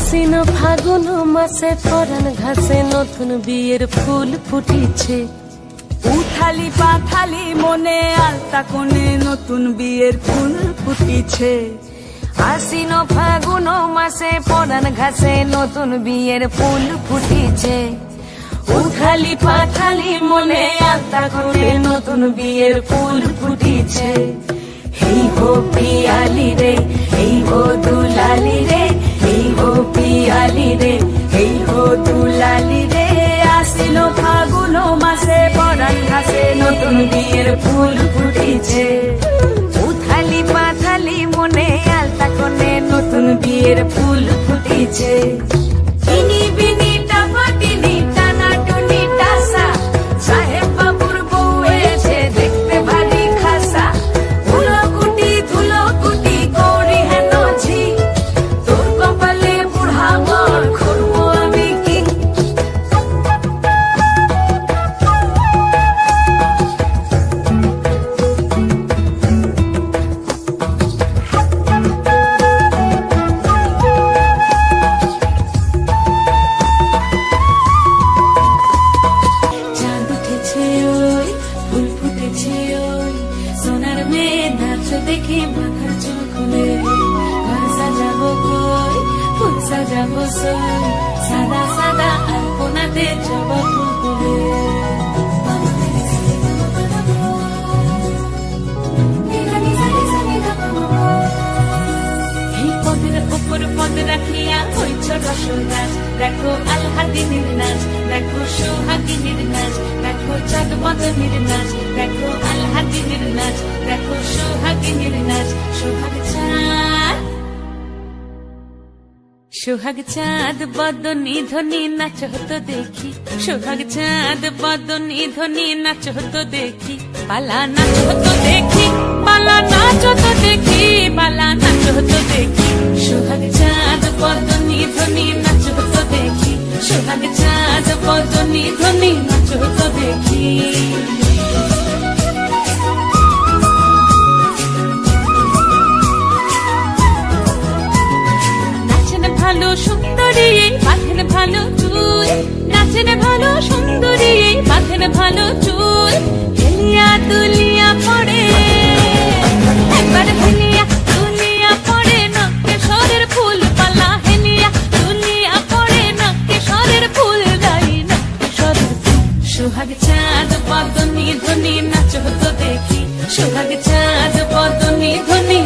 আশ্বিন ফাগুন মাসে পরাণ ঘাসে নতুন বিয়ের ফুল ফুটিছে। উথালি পাথালি মনে আলতা কোণে নতুন বিয়ের ফুল ফুটিছে। আশ্বিন ফাগুন মাসে পরাণ ঘাসে নতুন বিয়ের ফুল ফুটিছে। উথালি পাথালি মনে আলতা কোণে নতুন বিয়ের ফুল ফুটিছে। হেই হো পিয়ালি রে, হেই হো দুলালি রে, হেই হো পিয়ালি রে, হেই হো দুলালি রে। আশ্বিন ফাগুন মাসে পরাণ ঘাসে নতুন বিয়ের ফুল ফুটিছে। উথালি পাথালি মনে আলতা কোণে নতুন বিয়ের ফুল ফুটিছে। ইনি বিনি টাপাটিনি টানা টুনি টাসা, সাহেব বাবুর বউ এসে দেখতে ভারী খাসা। ধুলো কুটি করি হেন ঝি, তোর কপালে বুড়া বর করবো আমি কি। চাঁদ উঠেছে ওই, ফুল ফুটেছে ওই, সোনার মেয়ে নাচ দেখে মাথার চুল খুলে। ঘর সাজাবো কই, ফুল সাজাবো সই, সাদা সাদা আলপনাতে জবা ফুল তুলে। এই পদের ওপর পদ রাখিয়া হইছ রসনাচ, দেখো আলহাদিনীর নাচ, দেখো সোহাগিনীর নাচ, দেখো চাঁদ বদনীর নাচ, দেখো আলহাদিনীর নাচ, দেখো সোহাগিনীর নাচ। সোহাগ চাঁদ বদনী ধ্বনি নাচ হতো দেখি, সোহাগ চাঁদ বদনী ধ্বনি নাচ হতো দেখি। পালা নাচ হতো দেখি, পালা নাচ হতো দেখি, পালা নাচ হতো দেখি। সোহাগ চাঁদ বদনী ধ্বনি নাচ হতো দেখি, সোহাগ চাঁদ বদনী ধ্বনি নাচ হতো দেখি। ভালো সুন্দরী বাঁধেন ভালো চুল, নাচেন ভালো সুন্দরী বাঁধেন ভালো চুল। হেলিয়া দুলিয়া পড়ে একবার, হেলিয়া দুলিয়া পড়ে নকেশ্বরের ফুল পালা। হেলিয়া দুলিয়া পড়ে নকেশ্বরের ফুল গাই, নকেশ্বরের ফুল। সোহাগ চাঁদ বদনী ধ্বনি নাচ হতো দেখি, সোহাগ চাঁদ বদনী ধ্বনি